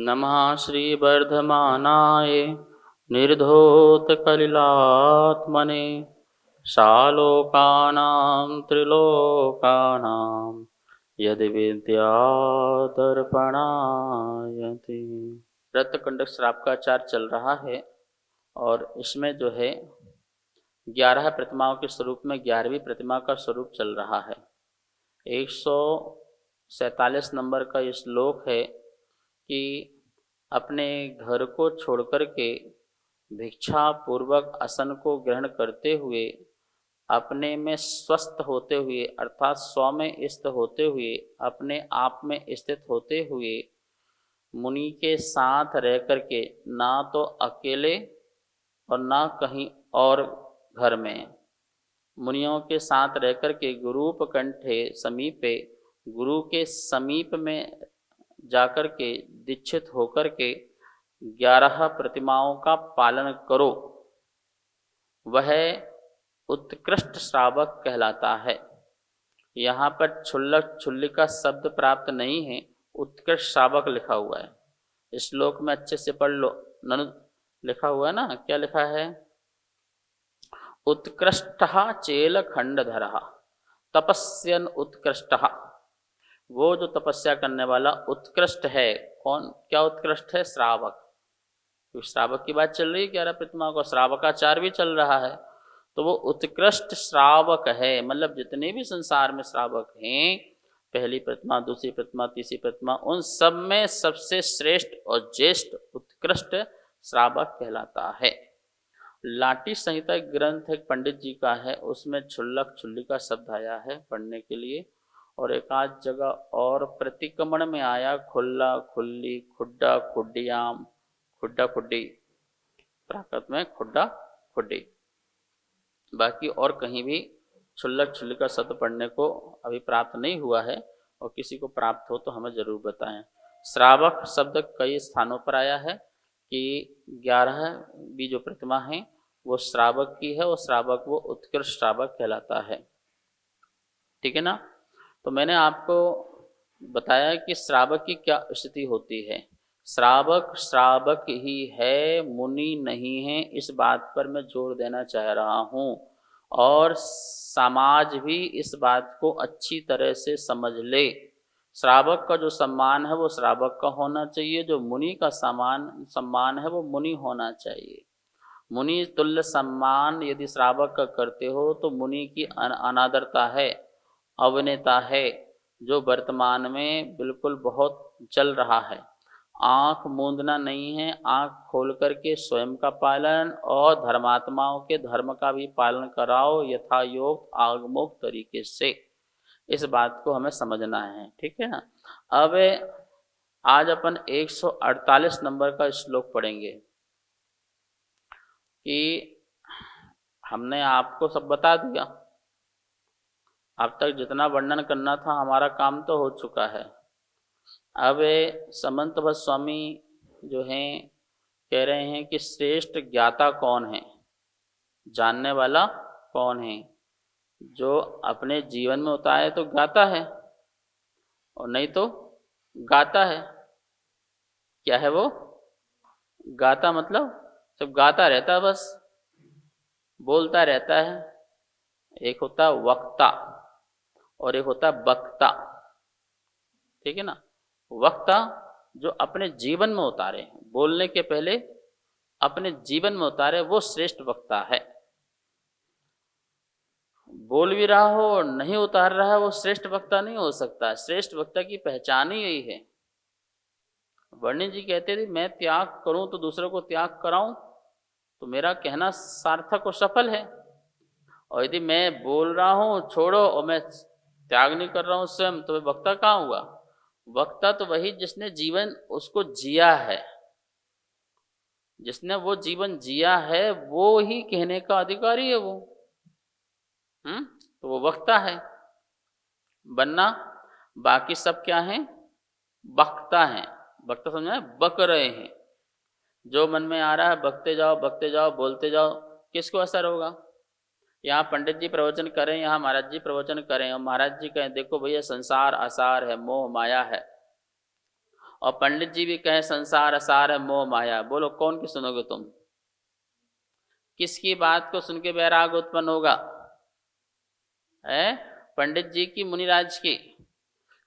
नमः श्रीवर्धमानाय निर्धोतकलिलात्मने सालोकानां त्रिलोकानां यद्विद्यादर्पणायति। रत्नकुंडक श्राप का आचार चल रहा है और इसमें जो है 11 प्रतिमाओं के स्वरूप में 11वीं प्रतिमा का स्वरूप चल रहा है। 147 नंबर का ये श्लोक है कि अपने घर को छोड़कर के भिक्षा पूर्वक आसन को ग्रहण करते हुए अपने में स्वस्थ होते हुए अर्थात स्व में स्थित होते हुए अपने आप में स्थित होते हुए मुनि के साथ रह कर के ना तो अकेले और ना कहीं और घर में मुनियों के साथ रह कर के गुरूपकंठे समीपे गुरु के समीप में जाकर के दीक्षित होकर के 11 प्रतिमाओं का पालन करो, वह उत्कृष्ट श्रावक कहलाता है। यहाँ पर क्षुल्लक क्षुल्लिका शब्द प्राप्त नहीं है, उत्कृष्ट श्रावक लिखा हुआ है। इस श्लोक में अच्छे से पढ़ लो, ननु लिखा हुआ है ना, क्या लिखा है? उत्कृष्टः चेलखंडधरः तपस्यन उत्कृष्टः, वो जो तपस्या करने वाला उत्कृष्ट है। कौन, क्या उत्कृष्ट है? श्रावक। तो श्रावक की बात चल रही है, 11 प्रतिमाओं का श्रावकाचार भी चल रहा है, तो वो उत्कृष्ट श्रावक है। मतलब जितने भी संसार में श्रावक हैं, पहली प्रतिमा, दूसरी प्रतिमा, तीसरी प्रतिमा, उन सब में सबसे श्रेष्ठ और ज्येष्ठ उत्कृष्ट श्रावक कहलाता है। लाटी संहिता एक ग्रंथ एक पंडित जी का है, उसमें क्षुल्लक क्षुल्लिका शब्द आया है पढ़ने के लिए, और एक आध जगह और प्रतिक्रमण में आया खुल्ला खुल्ली, खुड्डा खुड्डियाम, खुड्डा खुड्डी, प्राकृत में खुड्डा खुड्डी। बाकी और कहीं भी क्षुल्लक क्षुल्लिका शब्द पढ़ने को अभी प्राप्त नहीं हुआ है, और किसी को प्राप्त हो तो हमें जरूर बताएं। श्रावक शब्द कई स्थानों पर आया है कि 11वीं जो प्रतिमा है वो श्रावक की है, और श्रावक वो उत्कृष्ट श्रावक कहलाता है। ठीक है ना? तो मैंने आपको बताया कि श्रावक की क्या स्थिति होती है। श्रावक श्रावक ही है, मुनि नहीं है, इस बात पर मैं जोर देना चाह रहा हूँ, और समाज भी इस बात को अच्छी तरह से समझ ले। श्रावक का जो सम्मान है वो श्रावक का होना चाहिए, जो मुनि का सम्मान है वो मुनि होना चाहिए। मुनि तुल्य सम्मान यदि श्रावक का करते हो तो मुनि की अनादरता है, अवनेता है, जो वर्तमान में बिल्कुल बहुत चल रहा है। आँख मूंदना नहीं है, आँख खोल करके स्वयं का पालन और धर्मात्माओं के धर्म का भी पालन कराओ यथायोग आगमोक्त तरीके से। इस बात को हमें समझना है, ठीक है ना? अब आज अपन 148 नंबर का श्लोक पढ़ेंगे कि हमने आपको सब बता दिया। अब तक जितना वर्णन करना था हमारा काम तो हो चुका है। अब समंत भट्ट स्वामी जो हैं कह रहे हैं कि श्रेष्ठ ज्ञाता कौन है, जानने वाला कौन है? जो अपने जीवन में होता है तो गाता है, और नहीं तो गाता है। क्या है वो? गाता मतलब सब गाता रहता है, बस बोलता रहता है। एक होता है वक्ता और एक होता है वक्ता, ठीक है ना? वक्ता जो अपने जीवन में उतारे, बोलने के पहले अपने जीवन में उतारे, वो श्रेष्ठ वक्ता है। बोल भी रहा हो और नहीं उतार रहा है, वो श्रेष्ठ वक्ता नहीं हो सकता। श्रेष्ठ वक्ता की पहचान ही यही है। वर्णि जी कहते थे, मैं त्याग करूं तो दूसरों को त्याग कराऊं तो मेरा कहना सार्थक और सफल है, और यदि मैं बोल रहा हूं छोड़ो और मैं त्याग नहीं कर रहा हूं स्वयं, तो मैं वक्ता कहाँ हुआ? वक्ता तो वही जिसने जीवन उसको जिया है, जिसने वो जीवन जिया है वो ही कहने का अधिकारी है वो। तो वो वक्ता है बनना। बाकी सब क्या है? बकता है। बकता समझा है? बक रहे हैं, जो मन में आ रहा है बकते जाओ बोलते जाओ। किसको असर होगा? यहाँ पंडित जी प्रवचन करें, यहाँ महाराज जी प्रवचन करें, और महाराज जी कहें देखो भैया संसार आसार है, मोह माया है, और पंडित जी भी कहें संसार असार है मोह माया, बोलो कौन की सुनोगे तुम? किसकी बात को सुन के वैराग उत्पन्न होगा? है पंडित जी की, मुनिराज की?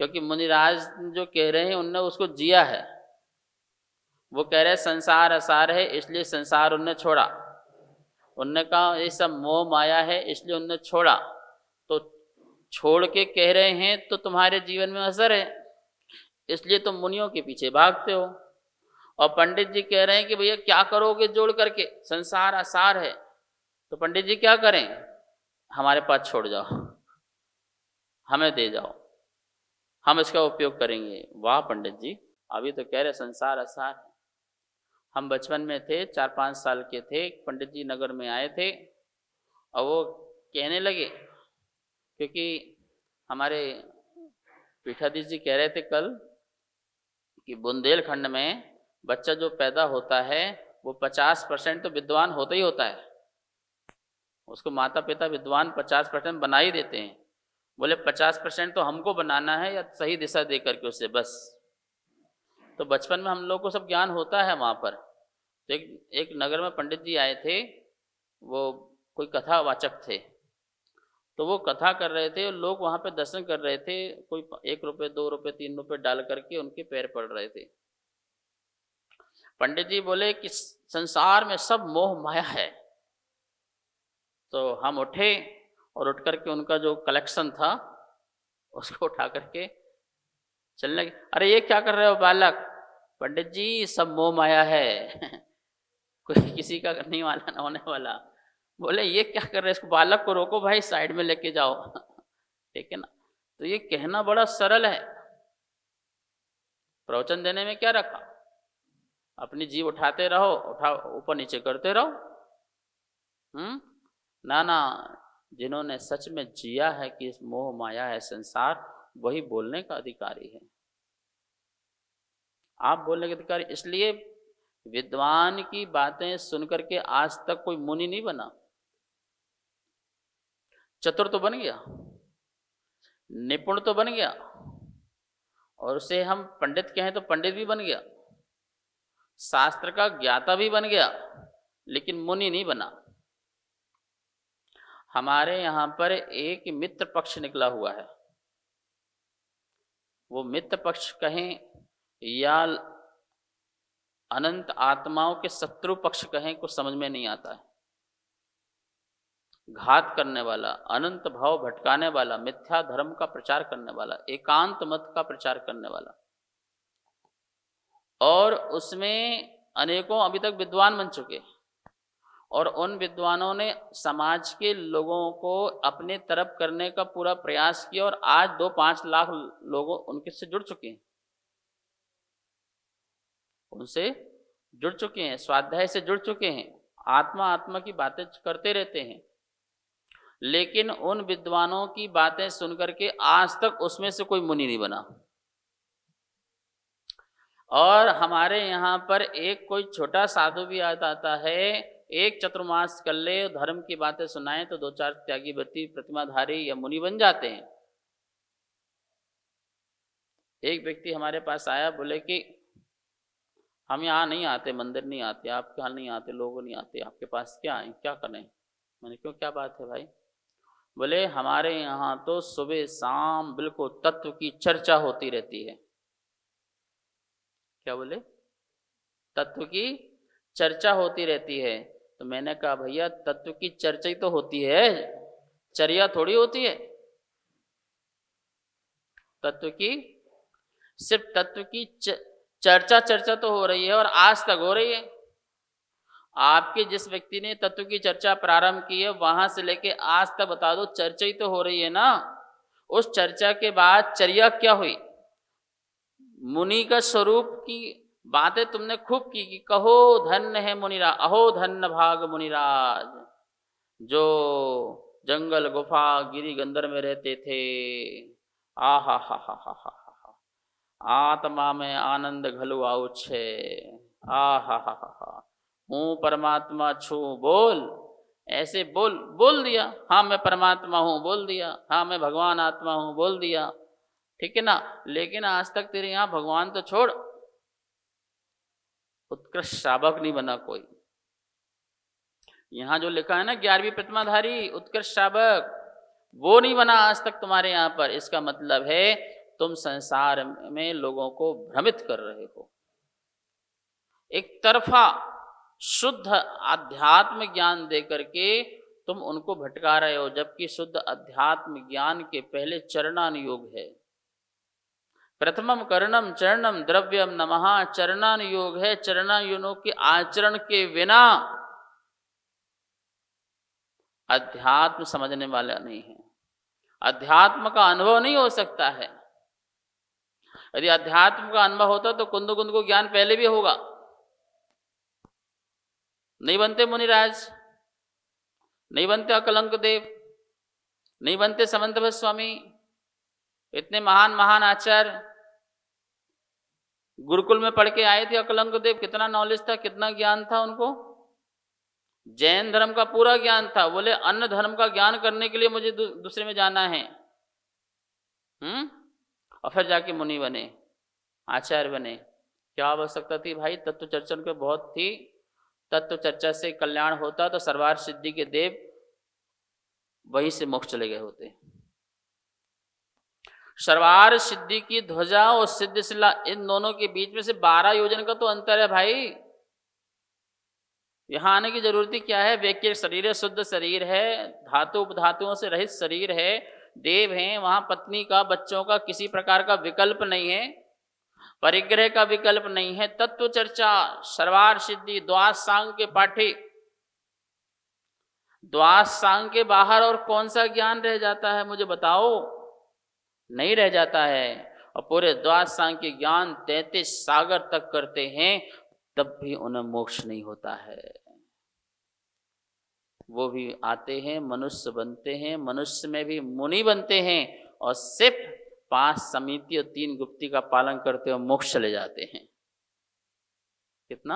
क्योंकि मुनिराज जो कह रहे हैं उनने उसको जिया है। वो कह रहे संसार असार है इसलिए संसार उनने छोड़ा। उनने कहा ये सब मोह माया है इसलिए उनने छोड़ा। तो छोड़ के कह रहे हैं तो तुम्हारे जीवन में असर है, इसलिए तुम मुनियों के पीछे भागते हो। और पंडित जी कह रहे हैं कि भैया क्या करोगे जोड़ करके, संसार असार है। तो पंडित जी क्या करें? हमारे पास छोड़ जाओ, हमें दे जाओ, हम इसका उपयोग करेंगे। वाह पंडित जी, अभी तो कह रहे संसार असार है। हम बचपन में थे, 4-5 साल के थे, पंडित जी नगर में आए थे और वो कहने लगे, क्योंकि हमारे पीठाधीश जी कह रहे थे कल कि बुंदेलखंड में बच्चा जो पैदा होता है वो 50% तो विद्वान होता ही होता है। उसको माता पिता विद्वान 50% बना ही देते हैं। बोले 50% तो हमको बनाना है या सही दिशा दे करके उससे बस। तो बचपन में हम लोग को सब ज्ञान होता है वहाँ पर। तो एक नगर में पंडित जी आए थे, वो कोई कथावाचक थे, तो वो कथा कर रहे थे और लोग वहाँ पे दर्शन कर रहे थे। कोई 1 रुपये 2 रुपये 3 रुपये डाल करके उनके पैर पड़ रहे थे। पंडित जी बोले कि संसार में सब मोह माया है। तो हम उठे और उठ करके उनका जो कलेक्शन था उसको उठा करके चलने लगे। अरे ये क्या कर रहे हो बालक? पंडित जी सब मोह माया है कोई किसी का नहीं वाला होने वाला। बोले ये क्या कर रहे हैं, इसको बालक को रोको भाई, साइड में लेके जाओ ठीक है ना। तो ये कहना बड़ा सरल है, प्रवचन देने में क्या रखा? अपनी जीव उठाते रहो, ऊपर नीचे करते रहो। ना ना, जिन्होंने सच में जिया है कि इस मोह माया है संसार, वही बोलने का अधिकारी है। आप बोलने के अधिकारी। इसलिए विद्वान की बातें सुन करके आज तक कोई मुनि नहीं बना। चतुर तो बन गया, निपुण तो बन गया, और उसे हम पंडित कहें तो पंडित भी बन गया, शास्त्र का ज्ञाता भी बन गया, लेकिन मुनि नहीं बना। हमारे यहाँ पर एक मित्र पक्ष निकला हुआ है। वो मित्र पक्ष कहें या अनंत आत्माओं के शत्रु पक्ष कहें, कुछ समझ में नहीं आता है। घात करने वाला, अनंत भाव भटकाने वाला, मिथ्या धर्म का प्रचार करने वाला, एकांत मत का प्रचार करने वाला, और उसमें अनेकों अभी तक विद्वान बन चुके, और उन विद्वानों ने समाज के लोगों को अपने तरफ करने का पूरा प्रयास किया, और आज 2-5 लाख लोगों उनके से जुड़ चुके हैं, उनसे जुड़ चुके हैं, स्वाध्याय से जुड़ चुके हैं, आत्मा आत्मा की बातें करते रहते हैं। लेकिन उन विद्वानों की बातें सुनकर के आज तक उसमें से कोई मुनि नहीं बना। और हमारे यहाँ पर एक कोई छोटा साधु भी आता है, एक चतुर्मास कर ले, धर्म की बातें सुनाए तो 2-4 त्यागी व्रती प्रतिमाधारी या मुनि बन जाते हैं। एक व्यक्ति हमारे पास आया, बोले कि हम यहाँ नहीं आते, मंदिर नहीं आते, आपके यहाँ नहीं आते, लोग नहीं आते, आपके पास क्या आए, क्या करें? मैंने क्यों, क्या बात है भाई? बोले हमारे यहाँ तो सुबह शाम बिल्कुल तत्व की चर्चा होती रहती है। क्या बोले? तत्व की चर्चा होती रहती है। तो मैंने कहा भैया तत्व की चर्चा ही तो होती है, चर्या थोड़ी होती है। तत्व की, सिर्फ तत्व की चर्चा तो हो रही है, और आज तक हो रही है। आपके जिस व्यक्ति ने तत्व की चर्चा प्रारंभ की है, वहां से लेके आज तक बता दो, चर्चा ही तो हो रही है ना। उस चर्चा के बाद चर्या क्या हुई? मुनि का स्वरूप की बातें तुमने खूब की कि कहो धन्य है मुनिराज, अहो धन्य भाग मुनिराज, जो जंगल गुफा गिरी गंधर में रहते थे। आ हा हा हा हा हा आत्मा में आनंद घलु आउ छे। आ हा हा हा हा, हूँ परमात्मा छू बोल, ऐसे बोल दिया। हाँ मैं परमात्मा हूँ बोल दिया, हाँ मैं भगवान आत्मा हूँ बोल दिया, ठीक है ना। लेकिन आज तक तेरे यहाँ भगवान तो छोड़, उत्कृष्ट श्रावक नहीं बना कोई। यहां जो लिखा है ना 11वीं प्रतिमाधारी उत्कृष्ट श्रावक, वो नहीं बना आज तक तुम्हारे यहां पर। इसका मतलब है तुम संसार में लोगों को भ्रमित कर रहे हो, एक तरफा शुद्ध अध्यात्म ज्ञान दे करके तुम उनको भटका रहे हो, जबकि शुद्ध अध्यात्म ज्ञान के पहले चरणानुयोग है। प्रथमम कर्णम चरणम द्रव्यम नमः, चरणानुयोग है। चरणानुयोग के आचरण के बिना अध्यात्म समझने वाला नहीं है, अध्यात्म का अनुभव नहीं हो सकता है। यदि अध्यात्म का अनुभव होता तो कुंद कुंद को ज्ञान पहले भी होगा। नहीं बनते मुनिराज, नहीं बनते अकलंक देव, नहीं बनते समंत स्वामी, इतने महान महान आचार्य गुरुकुल में पढ़ के आए थे अकलंक देव। कितना नॉलेज था, कितना ज्ञान था उनको। जैन धर्म का पूरा ज्ञान था। बोले अन्य धर्म का ज्ञान करने के लिए मुझे दूसरे में जाना है। और फिर जाके मुनि बने, आचार्य बने। क्या आवश्यकता थी भाई? तत्व चर्चा को बहुत थी। तत्व चर्चा से कल्याण होता तो सर्वार्थ सिद्धि के देव वहीं से मोक्ष चले गए होते। सर्वार्थ सिद्धि की ध्वजा और सिद्धिशिला, इन दोनों के बीच में से 12 योजन का तो अंतर है भाई। यहां आने की जरूरत ही क्या है? व्यक्ति शरीर है, शुद्ध शरीर है, धातु उपधातुओं से रहित शरीर है, देव हैं। वहां पत्नी का, बच्चों का किसी प्रकार का विकल्प नहीं है, परिग्रह का विकल्प नहीं है। तत्व चर्चा, सर्वार्थ सिद्धि, द्वादश सांग के पाठे। द्वादश सांग के बाहर और कौन सा ज्ञान रह जाता है मुझे बताओ? नहीं रह जाता है। और पूरे द्वादश सांग के ज्ञान 33 सागर तक करते हैं, तब भी उन्हें मोक्ष नहीं होता है। वो भी आते हैं, मनुष्य बनते हैं, मनुष्य में भी मुनि बनते हैं, और सिर्फ 5 समिति और 3 गुप्ती का पालन करते हुए मोक्ष चले जाते हैं। कितना?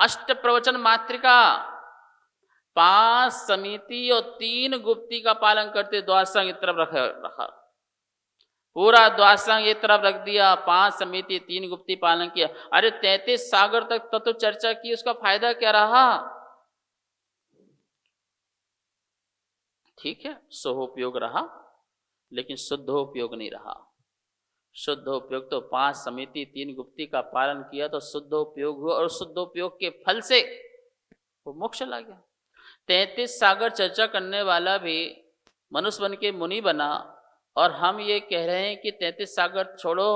अष्ट प्रवचन मात्रिका, 5 समिति और 3 गुप्ती का पालन करते द्वादशांग एक तरफ रखा, पूरा द्वादशांग एक तरफ रख दिया, 5 समिति 3 गुप्ती पालन किया। अरे 33 सागर तक तत्व चर्चा की, उसका फायदा क्या रहा? ठीक है, सोहोपयोग रहा, लेकिन शुद्धोपयोग नहीं रहा। शुद्धोपयोग तो 5 समिति 3 गुप्ती का पालन किया तो शुद्धोपयोग हुआ, और शुद्धोपयोग के फल से वो मोक्ष ला गया। 33 सागर चर्चा करने वाला भी मनुष्य बन के मुनि बना, और हम ये कह रहे हैं कि 33 सागर छोड़ो,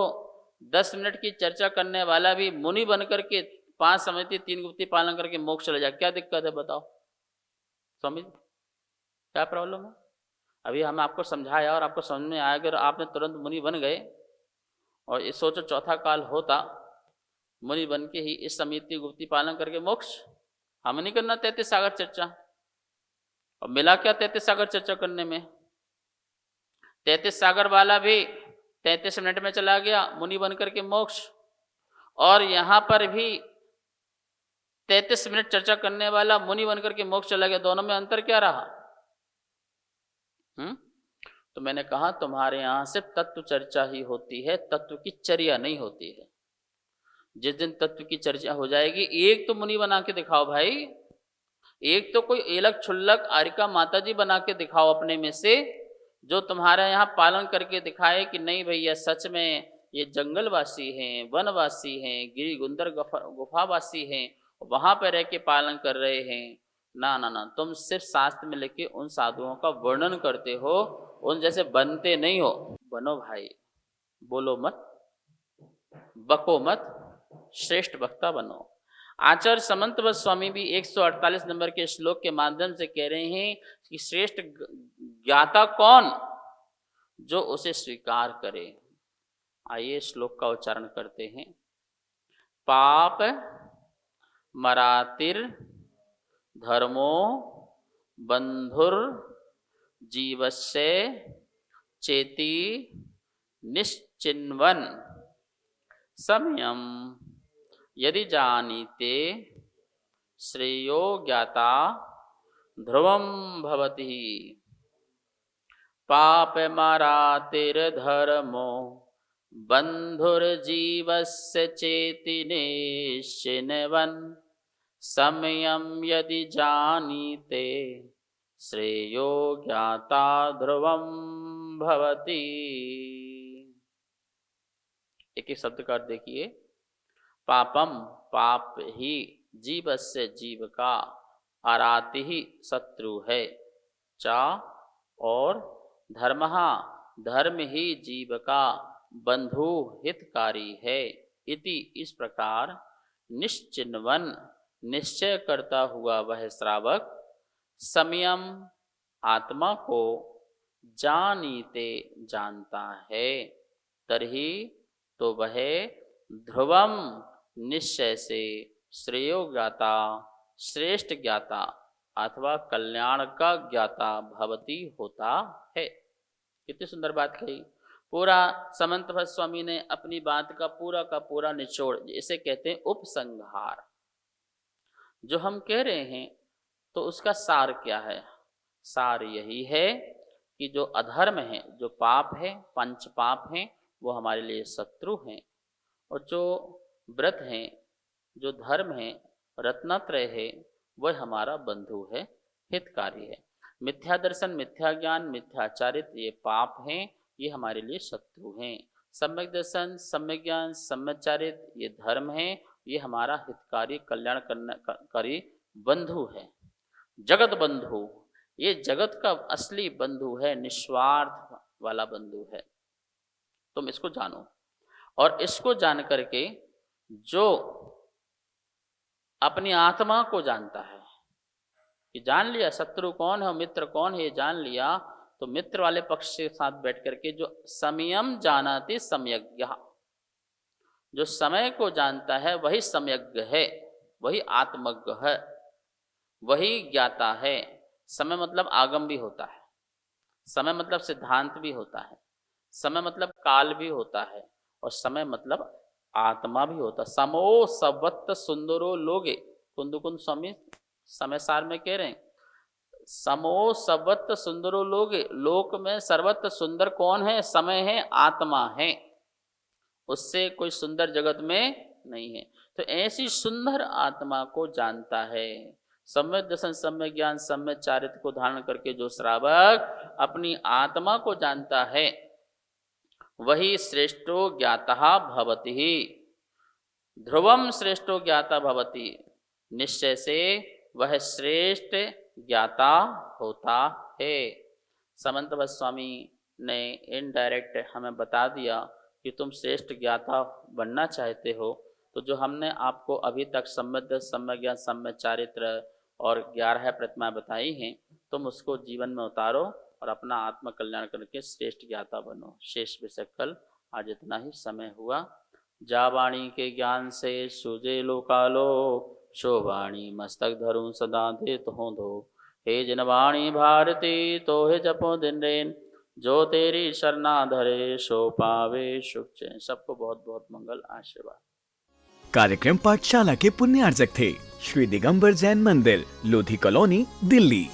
10 मिनट की चर्चा करने वाला भी मुनि बन करके 5 समिति 3 गुप्ती पालन करके मोक्ष चले जाए। क्या दिक्कत है बताओ स्वामी, क्या प्रॉब्लम है? अभी हम आपको समझाया और आपको समझ में आया, अगर आपने तुरंत मुनि बन गए और इस सोचो चौथा काल होता, मुनि बन के ही इस समिति गुप्ती पालन करके मोक्ष। हमें नहीं करना 33 सागर चर्चा। और मिला क्या 33 सागर चर्चा करने में? 33 सागर वाला भी 33 मिनट में चला गया मुनि बन करके मोक्ष, और यहां पर भी 33 मिनट चर्चा करने वाला मुनि बन करके मोक्ष चला गया। दोनों में अंतर क्या रहा? तो मैंने कहा तुम्हारे यहां सिर्फ तत्व चर्चा ही होती है, तत्व की चर्या नहीं होती है। जिस दिन तत्व की चर्चा हो जाएगी, एक तो मुनि बना के दिखाओ भाई, एक तो कोई एलक छुल्लक आरिका माता जी बना के दिखाओ अपने में से, जो तुम्हारे यहाँ पालन करके दिखाए कि नहीं भैया सच में ये जंगलवासी हैं, वनवासी हैं, गिरी गुंदर गुफावासी हैं, वहां पर रह के पालन कर रहे हैं। ना ना ना, तुम सिर्फ शास्त्र में लिखे उन साधुओं का वर्णन करते हो, उन जैसे बनते नहीं हो। बनो भाई, बोलो मत, बको मत, श्रेष्ठ वक्ता बनो। आचार्य समंत स्वामी भी 148 नंबर के श्लोक के माध्यम से कह रहे हैं कि श्रेष्ठ ज्ञाता कौन? जो उसे स्वीकार करे। आइए श्लोक का उच्चारण करते हैं। पाप मरातिर धर्मो बंधुर जीवस्य चेति निश्चिन्वन समयम यदि जानीते श्रेयो ज्ञाता ध्रुवम भवति। पाप मरातिर धर्मो बंधुर्जीवस्य चेति निश्चिन्वन् समयं यदि जानीते श्रेयो ज्ञाता ध्रुवं भवति। एक एक शब्द का अर्थ देखिए। पापम पाप ही जीवस्य जीव का, आराति ही शत्रु है, चा और धर्महा धर्म ही जीव का बंधु हितकारी है, इति इस प्रकार निश्चिन्वन निश्चय करता हुआ वह श्रावक संयम आत्मा को जानीते जानता है, तरही तो वह ध्रुवम निश्चय से श्रेयो ज्ञाता श्रेष्ठ ज्ञाता अथवा कल्याण का ज्ञाता भवती होता है। कितनी सुंदर बात कही। पूरा समंत भट्ट स्वामी ने अपनी बात का पूरा निचोड़, इसे कहते हैं उपसंहार। जो हम कह रहे हैं तो उसका सार क्या है? सार यही है कि जो अधर्म है, जो पाप है, पंच पाप हैं, वो हमारे लिए शत्रु हैं, और जो व्रत हैं, जो धर्म है, रत्नत्रय है, वह हमारा बंधु है, हितकारी है। मिथ्या दर्शन, मिथ्या ज्ञान, मिथ्याचारित्र ये पाप हैं, ये हमारे लिए शत्रु हैं। सम्यक दर्शन, सम्यक ज्ञान, सम्यचारित्र ये धर्म है, ये हमारा हितकारी कल्याण करने बंधु है। जगत बंधु, ये जगत का असली बंधु है, निस्वार्थ वाला बंधु है। तुम इसको जानो, और इसको जान करके जो अपनी आत्मा को जानता है कि जान लिया शत्रु कौन है, मित्र कौन है, ये जान लिया, तो मित्र वाले पक्ष के साथ बैठ करके जो संयम जानाति सम्यज्ञ, जो समय को जानता है वही सम्यज्ञ है, वही आत्मज्ञ है, वही ज्ञाता है। समय मतलब आगम भी होता है, समय मतलब सिद्धांत भी होता है, समय मतलब काल भी होता है, और समय मतलब आत्मा भी होता है। समो सवत्त सुंदरो लोगे, कुंदकुंद स्वामी समय सार में कह रहे हैं, समो सवत्त सुंदरो लोगे, लोक में सर्वत्र सुंदर कौन है? समय है, आत्मा है, उससे कोई सुंदर जगत में नहीं है। तो ऐसी सुंदर आत्मा को जानता है। सम्यक दर्शन, सम्यक ज्ञान, सम्यक चारित्र को धारण करके जो श्रावक अपनी आत्मा को जानता है वही श्रेष्ठो ज्ञाता भवति ही, ध्रुवम श्रेष्ठो ज्ञाता भवति, निश्चय से वह श्रेष्ठ ज्ञाता होता है। समंत भट्ट स्वामी ने इनडायरेक्ट हमें बता दिया कि तुम श्रेष्ठ ज्ञाता बनना चाहते हो, तो जो हमने आपको अभी तक सम्यक दर्शन, सम्यक ज्ञान, सम्यक चारित्र और 11 प्रतिमाएं बताई हैं, तुम उसको जीवन में उतारो और अपना आत्म कल्याण करके श्रेष्ठ ज्ञाता बनो। शेष विषय कल, आज इतना ही समय हुआ। जावाणी के ज्ञान से सूझे लोकालो, शोवाणी मस्तक धरूं सदा दे तो धो, हे जिनवाणी भारती तो हे जपो दिन रेन, जो तेरी शरणा धरे सो पावे सुख चैन। सबको बहुत बहुत मंगल आशीर्वाद। कार्यक्रम पाठशाला के पुण्यार्जक थे श्री दिगंबर जैन मंदिर, लोधी कॉलोनी, दिल्ली।